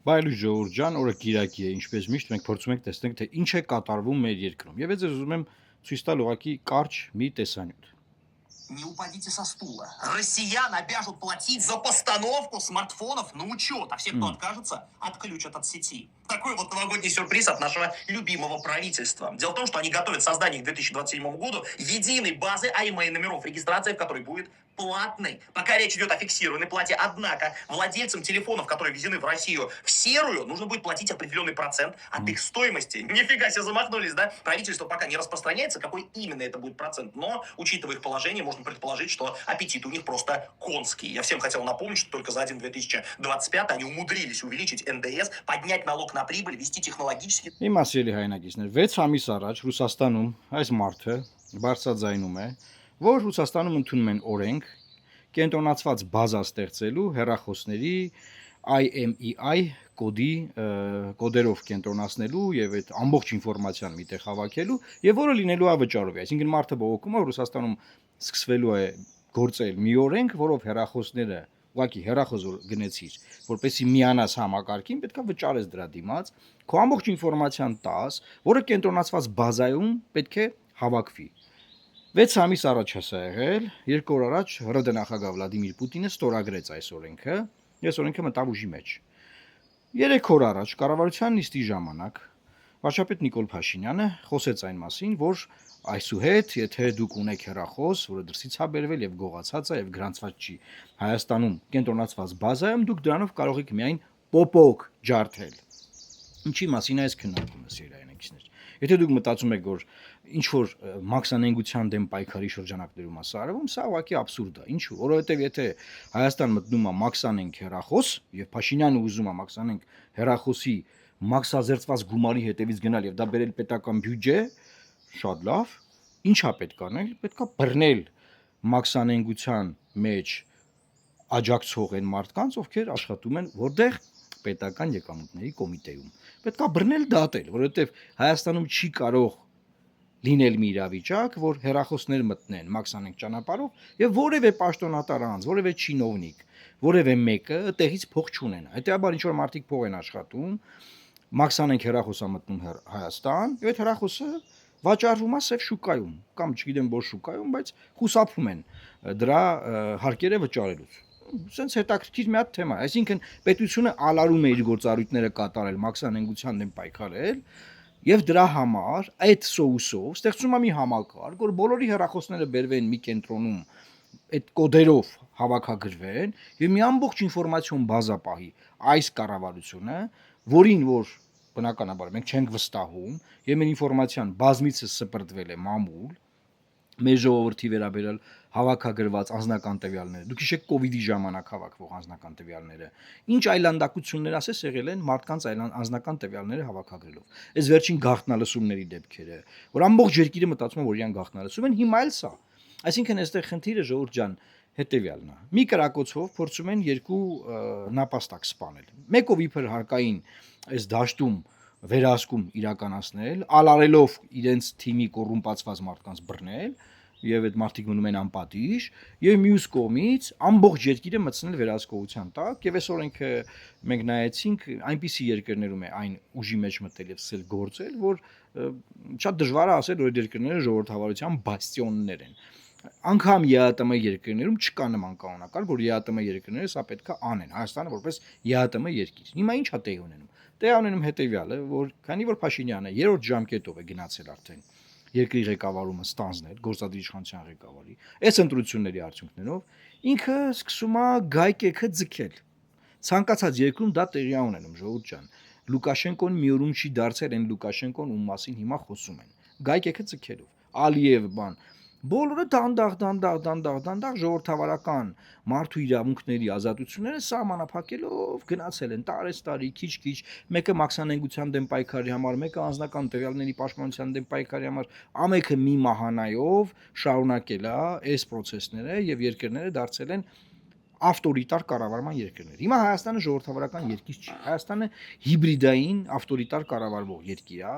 Բայլու Ժողովուրդ ջան, օրը Կիրակի է, ինչպես միշտ մենք փորձում ենք տեսնենք, թե ինչ է կատարվում մեր երկրում։ Եվ ես ուզում եմ ցույց տալ ուղղակի կարճ մի տեսանյութ։ Не упадите со стула. Россиян обяжут платить за постановку смартфонов на учет, а все, кто откажется, отключат от сети. Такой вот новогодний сюрприз от нашего любимого правительства. Дело в том, что они готовят создание к 2027 году единой базы IMEI номеров, регистрация в которой будет платной. Пока речь идет о фиксированной плате. Однако владельцам телефонов, которые ввезены в Россию в серую, нужно будет платить определенный процент от их стоимости. Нифига себе замахнулись, да? Правительство пока не распространяется, какой именно это будет процент. Но, учитывая их положение, можно предположить, что аппетит у них просто конский. Я всем хотел напомнить, что только за один 2025 они умудрились увеличить НДС, поднять налог на прибыль, вести технологически... Իմ ասելի հայրենակիցներ, 6 ամիս առաջ Ռուսաստանում այս մարդը բարձրաձայնում է, որ Ռուսաստանում ընդունում են օրենք կենտրոնացված բազա ստեղծելու հեռախոսների IMEI կոդերով կենտրոնացնելու եւ այդ ամբողջ ինֆորմացիան միտեղ հավաքելու եւ որը լինելու է վճարովի, այսինքն մարդը բողոքում է Ռուսաստանում սկսվելու է գործել մի օրենք, որով հեռախոսները ուղղակի հեռախոս գնեցիր, որպեսզի միանաս համակարգին, պետքա վճարես դրա դիմաց, քո ամբողջ ինֆորմացիան տաս, որը կենտրոնացված բազայում պետք է հավաքվի։ 6 ամիս առաջ է սա եղել, 2 օր առաջ ՌԴ նախագահ Վլադիմիր Պուտինը ստորագրեց այս օրենքը, այս օրենքը մտավ ուժի մեջ։ 3 օր առաջ կառավարության նիստի ժամանակ վարչապետ Նիկոլ Փաշինյանը խոսեց այն մասին, որ այսուհետ, եթե դուք ունեք հեռախոս, որը դրսից է բերվել եւ գողացած է եւ գրանցված չի Հայաստանում կենտրոնացված բազայում, դուք դրանով կարող եք միայն պոպոկ ջարդել։ Ինչի մասին է այս քննարկումը, սիրելիներ։ Եթե դուք մտածում եք, որ ինչ որ մաքսանենգության դեմ պայքարի շրջանակներում է սարվում, սա ուղղակի աբսուրդ է։ Ինչու՞, որովհետեւ եթե Հայաստան մտնում է մաքսանենգ հեռախոս եւ Փաշինյանը ուզում է մաքսանենգ հեռախոսի մաքսազերծված գումարի հետևից գնալ եւ դա բերել պետական բյուջե, շատ լավ, ի՞նչ է պետք անել։ Պետք է բռնել մաքսանենգության մեջ աջակցող են մարդկանց, ովքեր աշխատում են որտեղ պետական եկամուտների կոմիտեում։ Պետք է բռնել դատել, որովհետեւ Հայաստանում չի կարող լինել մի իրավիճակ, որ հեռախոսներ մտնեն մաքսանենգ ճանապարհով եւ որևէ պաշտոնատար անձ, որևէ չինովնիկ, որևէ մեկը այդտեղից փող չունենա։ Հետեւաբար ինչ որ մարդիկ փող են աշխատում, մաքսանենգ հեռախոսա մտնում Հայաստան, եւ այդ հեռախոսը վաճառվում է սև շուկայում կամ չգիտեմ որ շուկայում, բայց խուսափում են դրա հարկերը վճարելուց։ Սենց հետաքրքիր մի հատ թեմա, այսինքն պետությունը ալարում է իր գործառույթները կատարել մաքսանենգության դեմ պայքարել եւ դրա համար այդ սոուսով ստեղծում է մի համակարգ, որ բոլորի հեռախոսները բերվեն մի կենտրոնում այդ կոդերով հավաքագրվեն եւ մի ամբողջ ինֆորմացիոն բազա պահի այս կառավարությունը, որին որ բնականաբար մենք չենք վստահում եւ մեր ինֆորմացիան բազմիցս սպրտվել է մամուլ մեր ժողովրդի վերաբերյալ հավաքագրված անձնական տվյալները դուք հիշեք կոവിഡ്ի ժամանակ հավաքվող անձնական տվյալները ինչ այլանդակություններ ասես եղել են մարդկանց անձնական տվյալները հավաքագրելով այս վերջին գաղտնալսումների դեպքերը որ ամբողջ երկիրը մտածում է որ իրան գաղտնալսում են հիմա էլ սա այսինքն այստեղ խնդիրը ժողովուրդ ջան հետեւյալն է մի կրակոցով փորձում են երկու նապաստակ սպանել մեկով իբր հարկային այս դաշտում վերահսկում իրականացնել, ալարելով իրենց թիմի կոռումպացված մարդկանց բռնել եւ այդ մարդիկ մնում են անպատիժ եւ մյուս կողմից ամբողջ երկիրը մտցնել վերահսկողության տակ եւ այս օրենքը մենք նայեցինք այնպիսի երկրներում է այն ուժի մեջ մտել եւ սկսել գործել որ շատ դժվար է ասել որ այդ երկրները ժողովրդավարության բաստիոններ են անգամ ԵԱՏՄ երկրներում չկա նման կանոնակարգ որ ԵԱՏՄ երկրները սա պետքա անեն Հայաստանը որպես ԵԱՏՄ երկիր հիմա ի՞նչ է տեղի ունենում Տեղի ունենում հետեւյալը, որ քանի որ Փաշինյանը երրորդ ժամկետով է գնացել արդեն երկրի ղեկավարումը ստանձնել, գործադիր իշխանության ղեկավարի, այս ընտրությունների արդյունքներով ինքը սկսում է գայկեքը ձգել։ Ցանկացած երկրում դա տեղի է ունենում, ժողովուրդ ջան։ Լուկաշենկոն մի օրում չի դարձել այն Լուկաշենկոն, ում մասին հիմա խոսում են։ Գայկեքը ձգելով։ Ալիև բան Բոլորը դանդաղ ժողովրդավարական մարդու իրավունքների ազատությունները սահմանափակելով գնացել են տարի, քիչ, մեկը մաքսանենգության դեմ պայքարի համար, մեկը անձնական տվյալների պաշտպանության դեմ պայքարի համար, ամենքը մի մահանայով շարունակել է այս process-ները եւ երկրները դարձել են ավտորիտար կառավարման երկրներ։ Հիմա Հայաստանը ժողովրդավարական երկիր չի։ Հայաստանը հիբրիդային ավտորիտար կառավարվող երկիր է,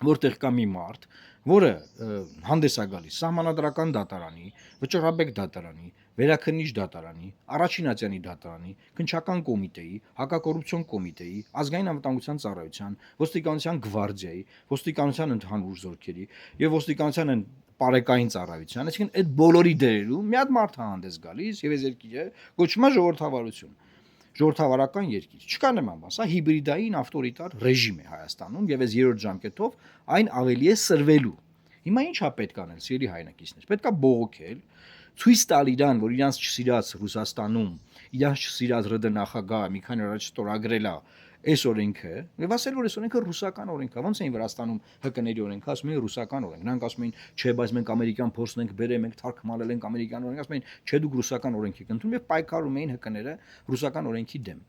որտեղ կա մի մարդ, որը հանդես է գալիս սահմանադրական դատարանի, վճռաբեկ դատարանի, Վերաքննիչ դատարանի, առաջինատյանի դատարանի, քննչական կոմիտեի, հակակոռուպցիոն կոմիտեի, ազգային անվտանգության ծառայության, ոստիկանության գվարդիայի, ոստիկանության ընդհանուր զորքերի եւ ոստիկանության պարեկային ծառայության, այսինքն այդ բոլորի դերերում մի հատ մարդ հանդես գալիս եւ այս երկիրը կոչվում է ժողովրդավարություն, ժողովրդավարական երկիր։ Չկա նման բան, սա հիբրիդային ավտորիտար ռեժիմ է Հայաստանում եւ այս երրորդ ժամկետով այն ավելի է սրվելու։ Հիմա ի՞նչ է պետք անել, սիրելի հայրենակիցներ։ Պետք է բողոքել, ցույց տալ իրան, որ իրանց չսիրած Ռուսաստանում, իրանց չսիրած ՌԴ նախագահը մի քանի օր առաջ ստորագրել է այս օրենքը, եւ ասել որ այս օրենքը ռուսական օրենք է, ոնց էին Վրաստանում ՀԿ-ների օրենքը, ասում էին ռուսական օրենք, նրանք ասում էին, չէ, բայց մենք ամերիկյան փորձն ենք բերել, մենք թարգմանել ենք ամերիկյան օրենք, ասում էին, չէ, դուք ռուսական օրենք եք ընդունում եւ պայքարում էին ՀԿ-ները ռուսական օրենքի դեմ։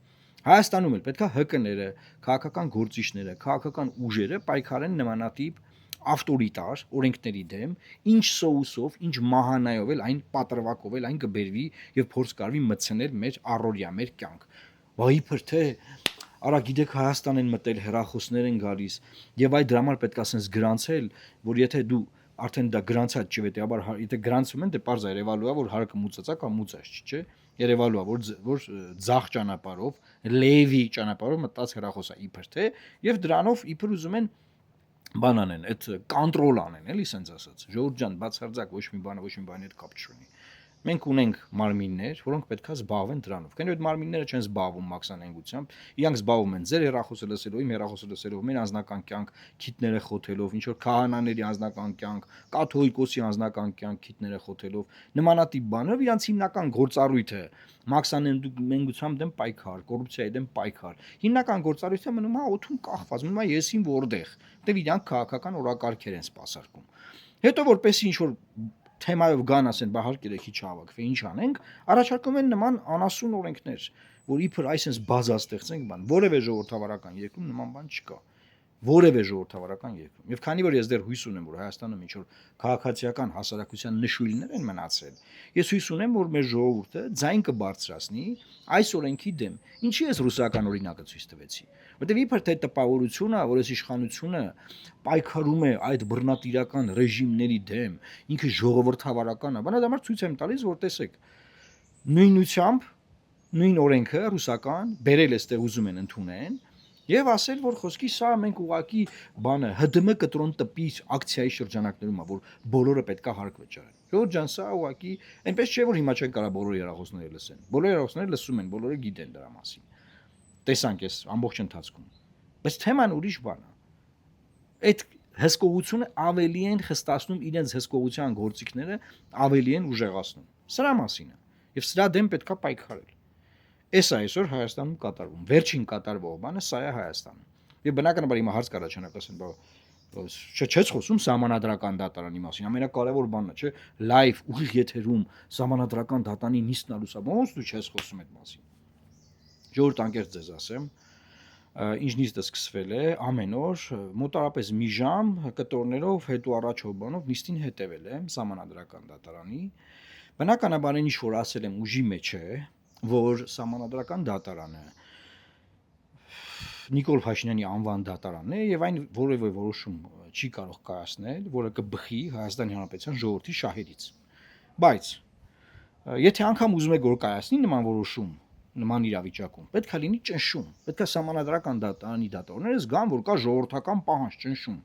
Հայաստանում էլ պետք է ՀԿ-ները, քաղաքական գործիչները, քաղաքական ուժերը պայքարեն նմանատիպ ավտորիտար օրենքների դեմ, ինչ սոուսով, ինչ մահանայով էլ այն պատրվակով էլ այն կբերվի եւ փորձ կարվի մտցնել մեր առօրյա, մեր կյանք։ Բա իբր թե արա գիտեք Հայաստան են մտել հերախոսներ են գալիս եւ այդ դրա համար պետք է ասենց գրանցել, որ եթե դու արդեն դա գրանցած չի, հետեաբար եթե գրանցում են, դե պարզ է երևալու է, որ հարկը մուծած է կամ մուծած չի, չէ։ Երևալու է, որ ձախ ճանապարհով, լեվի ճանապարհով մտած հերախոս է իբր թե եւ դրանով իբր ուզում են բան անեն, այդ կոնտրոլ անեն, էլի սենց ասած։ Ժողովուրդ ջան, բացարձակ ոչ մի բանի հետ կապ չունի։ Մենք ունենք մարմիններ, որոնք պետքա զբաղվեն դրանով։ Քանի որ այդ մարմինները չեն զբաղվում մաքսանենգությամբ, իրանք զբաղվում են ձեր հեռախոսը լսելով, իմ հեռախոսը լսելով, մեր անձնական կյանք, քիթները խոթելով, ինչ որ քահանաների անձնական կյանք, կաթողիկոսի անձնական կյանք, քիթները խոթելով, նմանատիպ բաներով իրանք հիմնական գործառույթը մաքսանենգությամբ դեմ պայքար, կոռուպցիայի դեմ պայքար։ Հիմնական գործառույթը մնում է օդում կախված, մնում է եսին որտեղ, որտեղ իրանք քաղաքական օրակարգեր են սպասարկում։ Հետո որպեսի ինչ որ թեմայով գան ասեն, բա հարկ երեքի չհավաքվի, ինչ անենք, առաջարկում են նման անասուն օրենքներ, որ իբր այսպես բազա ստեղծենք բան, որևէ ժողովրդավարական երկրում նման բան չկա։ Որևէ ժողովրդավարական երկրում։ Եվ քանի որ ես դեռ հույս ունեմ, որ Հայաստանում ինչ որ քաղաքացիական հասարակության նշույլներ են մնացել, ես հույս ունեմ, որ մեր ժողովուրդը ձայն կբարձրացնի այս օրենքի դեմ։ Ինչի ես ռուսական օրինակը ցույց տվեցի։ Որտեւ իբր թե տպավորությունը, որ այս իշխանությունը պայքարում է այդ բռնատիրական ռեժիմների դեմ, ինքը ժողովրդավարական է, բանա դա ցույց եմ տալիս, որ տեսեք, նույնությամբ նույն օրենքը ռուսական բերել էստեղ ուզում են ընդունեն եւ ասել, որ խոսքի սա մենք ուղակի բանը ՀԴՄ կտրոն տպի ակցիայի շրջանակներում է, որ բոլորը պետքա հարկ վճարեն։ Ժողովուրդ ջան, սա ուղակի այնպես չէ, որ հիմա չեն կարա բոլոր երախոսները լսեն։ Բոլոր երախոսները լսում են, բոլորը գիտեն դրա մասին։ Տեսանք էս ամբողջ ընթացքում։ Բայց թեման ուրիշ բան է։ Այդ հսկողությունը ավելի են խստացնում իրենց հսկողության գործիքները, ավելի են ուժեղացնում։ Սրա մասին է։ Եվ սրա դեմ պետքա պայքարել։ Էս է այսօր Հայաստանում կատարվում։ Վերջին կատարվող բանը սա է Հայաստանում։ Եվ բնականաբար հիմա հարց կարա չնակ ասեն, բա չես խոսում սահմանադրական դատարանի մասին։ Ամենակարևոր բանն է, չէ՞, լայվ ուղիղ եթերում սահմանադրական դատարանի նիստն ալուսա, ոնց դու չես խոսում այդ մասին։ Ժողովուրդ անկեղծ ձեզ ասեմ, ինչ նիստը սկսվել է ամեն օր մոտարապես մի ժամ կտորներով հետո առաջ հոբանով նիստին հետևել եմ սահմանադրական դատարանի։ Բնականաբար ինչ որ ասել եմ ուժի մեջ է, որ սահմանադրական դատարանը Նիկոլ Փաշինյանի անվան դատարանն է եւ այն որևէ որոշում չի կարող կայացնել, որը կբխի Հայաստանի Հանրապետության ժողովրդի շահերից։ Բայց եթե անգամ ուզում եք որ կայացնի նման որոշում, նման իրավիճակում, պետք է լինի ճնշում, պետք է սահմանադրական դատարանի դատողները զգան, որ կա ժողովրդական պահանջ ճնշում։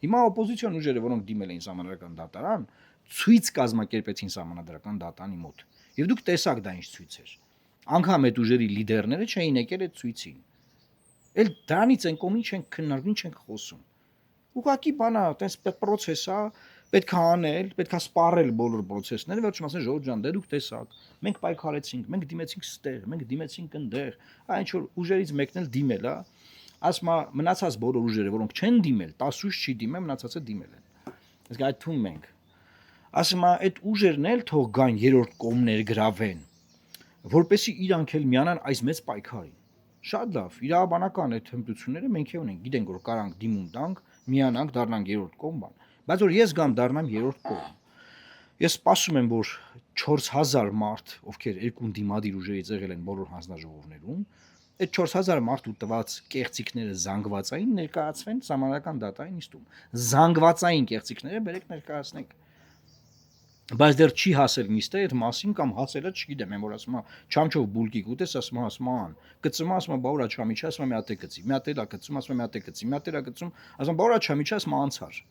Հիմա օպոզիցիոն ուժերը, որոնք դիմել էին սահմանադրական դատարան, ցույց կազմակերպեցին սահմանադրական դատարանի մոտ։ Եվ դուք տեսաք դա ինչ ցույց էր։ Անգամ այդ ուժերի լիդերները չէին եկել այդ ցույցին։ Էլ դրանից են կողմին չենք քննարկում, չենք խոսում։ Ուղղակի բանա, այտենց պրոցես է, պետք է անել, պետք է սպառել բոլոր process-ները, վերջում ասեն ժողովուրդ ջան, դե դուք տեսաք, մենք պայքարեցինք, մենք դիմեցինք ստեղ, մենք դիմեցինք այնտեղ, այն ինչ որ ուժերից մեկն էլ դիմել է, ասում է մնացած բոլոր ուժերը, որոնք չեն դիմել, 10 ուժ չի դիմել, մնացածը դիմել են։ Իսկ այդ թվում մենք։ Ասում է այդ ուժերն էլ թող գան երրորդ կողմներ գրավեն, որպեսզի իրանք էլ միանան այս մեծ պայքարին։ Շատ լավ, իրավաբանական այդ հմտությունները մենք է ունենք, գիտենք որ կարանք դիմում տանք, միանանք, դառնանք երրորդ կողմ բան, բայց որ ես գամ դառնամ երրորդ կողմ։ Ես սպասում եմ, որ 4000 մարդ, ովքեր երկու դիմադիր ուժերից եղել են բոլոր հանձնաժողովներում, այդ 4000 մարդու տված կեղծիքները զանգվածային ներկայացվեն սահմանադրական դատարանի նիստում։ Զանգվածային կեղծիքները բերեք ներկայացնենք։ Բայց դեռ չի հասել նիստը այդ մասին կամ հասելը չգիտեմ, եմ որ ասում չամչով բուլկիկ ուտես, ասում կծում ասում բա ուրա չամիչա, ասում մի հատ է կծի, մի հատ էլա կծում, ասում մի հատ է կծի, մի հատ էլա կծում, ասում բա ուրա չամիչա, ասում անցար։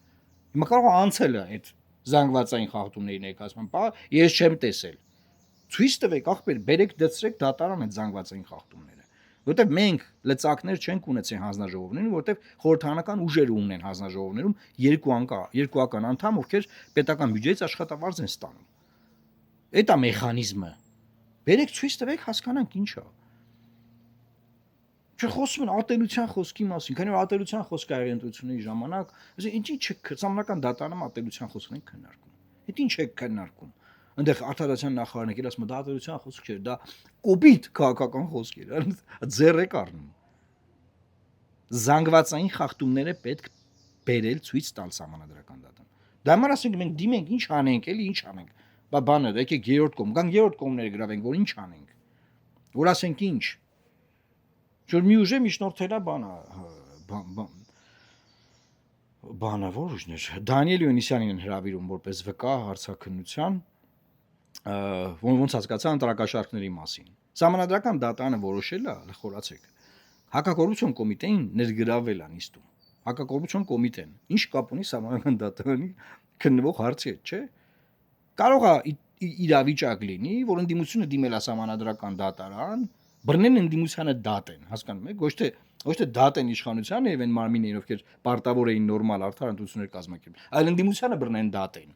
Հիմա կարող է անցել է այդ զանգվածային խախտումների ներկայացման, բա ես չեմ տեսել։ Ցույց տվեք, ախպեր, բերեք դծրեք դատարան այդ զանգվածային խախտումները։ Որտեվ մենք լծակներ չենք ունեցել հանձնաժողովներում, որտեվ խորհրդանական ուժեր ունեն հանձնաժողովներում երկուական անդամ, ովքեր պետական բյուջեից աշխատավարձ են ստանում։ Այդ է մեխանիզմը։ Բերեք ցույց տվեք, հասկանանք ինչ է։ Չխոսում են ատելության խոսքի մասին, քանի որ ատելության խոսքը աղի ընտրությունների ժամանակ, ասեն ինչի՞ չեք սահմանական դատարանում ատելության խոսքն են քննարկում։ Այդ ինչ եք քննարկում։ Այնտեղ արտադրության նախարարն եկել ասում է դա ատելության խոսք չէր, դա կոպիտ քաղաքական խոսք էր, ձեռ եք առնում։ Զանգվածային խախտումները պետք բերել ցույց տալ սահմանադրական դատան։ Դա համար ասենք մենք դիմենք ինչ անենք, էլի ինչ անենք։ Բա բանը, եկեք երրորդ կողմ, կամ երրորդ կողմները գրավենք, որ ինչ անենք։ Որ ասենք ինչ։ Որ մի ուժը միջնորդելա բանը որ ուժներ Դանիել Յոնիսյանին են հրավիրում որպես վկա հարցաքննության ոնց հասկացա ընտրակաշարքների մասին։ Սահմանադրական դատանը որոշել է, խորացեք։ Հակակոռուպցիոն կոմիտեին ներգրավել է նիստում։ Հակակոռուպցիոն կոմիտեն ինչ կապ ունի սահմանադրական դատանի քննվող հարցի հետ, չէ՞։ Կարող է իրավիճակ լինի, որ ընդդիմությունը դիմել է սահմանադրական դատարան, բռնեն ընդդիմությանը դատեն, հասկանում եք, ոչ թե դատեն իշխանությանը եւ այն մարմիններին, ովքեր պարտավոր էին նորմալ արդար ընտրություններ կազմակերպել, այլ ընդդիմությանը բռնեն դատեն։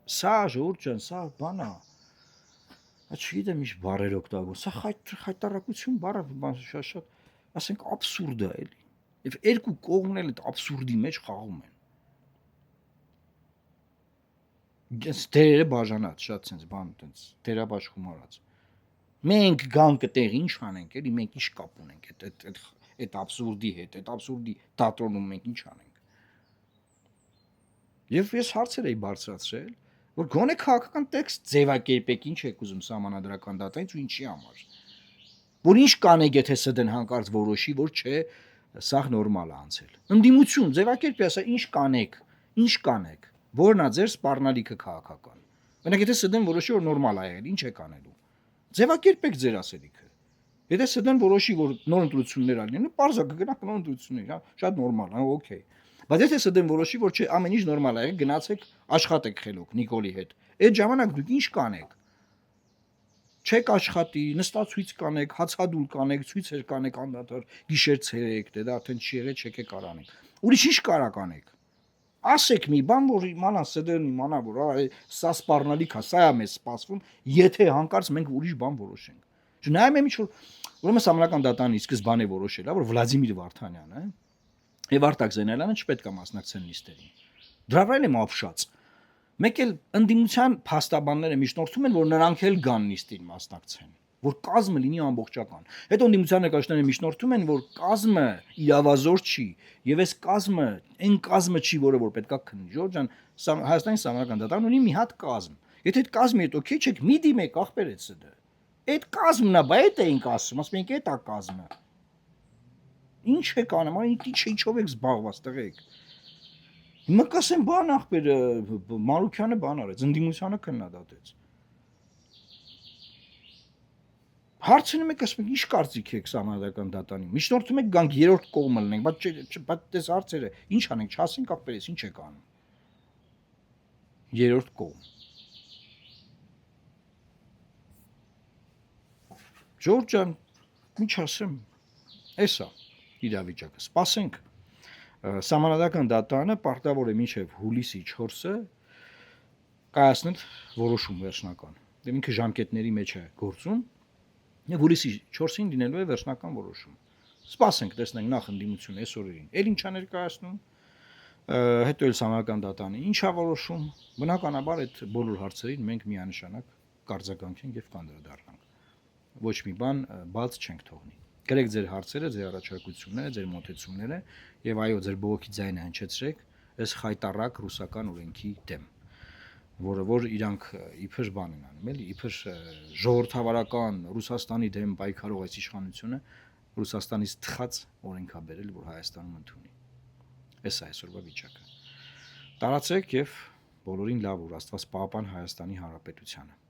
Սա ժողովուրդ ջան, սա բան է։ Չգիտեմ ինչ բառեր օգտագործում։ Սա խայտարակություն բառը շատ, ասենք աբսուրդ է էլի։ Եվ երկու կողմն էլ այդ աբսուրդի մեջ խաղում են։ Ես դերը բաժանած, շատ sense բան տենց դերաբաշխում արած։ Մենք գանք այդտեղ ինչ անենք, էլի մենք ինչ կապ ունենք այդ աբսուրդի հետ, այդ աբսուրդի դատրոնում մենք ինչ անենք։ Եվ ես հարցեր էի բարձրացրել, որ գոնե քաղաքական տեքստ ձևակերպեք, ինչ եք ուզում սահմանադրական դատայից ու ինչի համար։ Որ ինչ կանեք, եթե ՍԴ-ն հանկարծ որոշի, որ չէ, սա նորմալ է անցել։ Ընդդիմություն ձևակերպի, ասա ինչ կանեք, որն է ձեր սպառնալիքը քաղաքական։ Օրինակ, եթե ՍԴ-ն որոշի, որ նորմալ է եղել, ինչ եք անելու։ Ձևակերպեք ձեր ասելիքը։ Եթե ՍԴ-ն որոշի, որ նոր ընտրություններ ալինեն, պարզա կգնաք նոր ընտրություններ, հա, շատ նորմալ, հա, օքեյ։ Բայց եթե ՍԴ-ն որոշի, որ չէ, ամեն ինչ նորմալ է եղել, գնացեք աշխատեք խելոք Նիկոլի հետ։ Այդ ժամանակ դուք ինչ կանեք։ Չեք աշխատի, նստացույց կանեք, հացադուլ կանեք, ցույցեր կանեք անդադար, գիշեր ցերեկ, դա արդեն չի եղել, չեք կարանեք։ Ուրիշ ինչ կարա կանեք։ Ասեք մի բան, որ իմանա ՍԴ-ն իմանա, որ սա սպառնալիք է, սա է մեզ սպասվում, եթե հանկարծ մենք ուրիշ բան որոշենք։ Չնայած եմ ինչ որ ուրեմն սահմանադրական դատանի սկզբանե որոշել է, որ Վլադիմիր Վարդանյանը եւ Արտակ Զենալյանը չպետք է մասնակցեն նիստերին։ Դրա վրա եմ ապշած։ Մեկ էլ ընդդիմության փաստաբանները միջնորդում են, որ նրանք էլ գան նիստին մասնակցեն, որ կազմը լինի ամբողջական։ Հետո ընդդիմության ներկայացուցիչները միջնորդում են, որ կազմը իրավազոր չի, եւ այս կազմը այն կազմը չի, որը որ պետքա քննի։ Ժորժ ջան, Հայաստանի սահմանադրական դատարան ունի մի հատ կազմ։ Եթե այդ կազմի հետ օքեյ չեք, մի դիմեք ախպեր այդ ՍԴ։ Այդ կազմն է, բա այդ էինք ասում, ասում ենք այդ է կազմը։ Ինչ եք անում, ինչով եք զբաղված, տղեկ։ Հիմա կասեմ բան ախպեր Մարուկյանը բան արեց, ընդդիմությանը քննադատեց։ Հարցնում եք, ասում եք, ինչ կարծիք եք սահմանադրական դատանի։ Միջնորդում եք գանք երրորդ կողմը լինենք, բայց դες հարցերը ինչ անենք, չասենք ախպերես, ինչ եք անում։ Երրորդ կողմ։ Ժորժ ջան, ինչ ասեմ, էսա իրավիճակը։ Սպասենք։ Սահմանադրական դատարանը պարտավոր է մինչև հուլիսի 4-ը կայացնել որոշում վերջնական։ Դե ինքը ժամկետների մեջ է գործում։ Եվ հուլիսի 4-ին լինելու է վերջնական որոշում։ Սպասենք, տեսնենք նախ ընդդիմությունը այս օրերին։ Էլ ինչա ներկայացնում։ Հետո էլ սահմանադրական դատարանը ինչա որոշում։ Բնականաբար այդ բոլոր հարցերին մենք միանշանակ կարձագանքենք եւ կանդրադառնանք։ Ոչ մի բան բաց չենք թողնի։ Գրեք ձեր հարցերը, ձեր առաջարկությունները, ձեր մոտեցումները եւ այո, ձեր բողոքի ձայնը հնչեցրեք այս խայտարակ ռուսական օրենքի դեմ, որը որ իրանք իբր բան են անում, էլի, իբր ժողովրդավարական Ռուսաստանի դեմ պայքարող այս իշխանությունը Ռուսաստանից թխած օրենք է բերել, որ Հայաստանում ընդունի։ Էս է այսօրվա վիճակը։ Տարածեք եւ բոլորին լավ ուր, Աստված պահապան Հայաստանի Հանրապետությանը։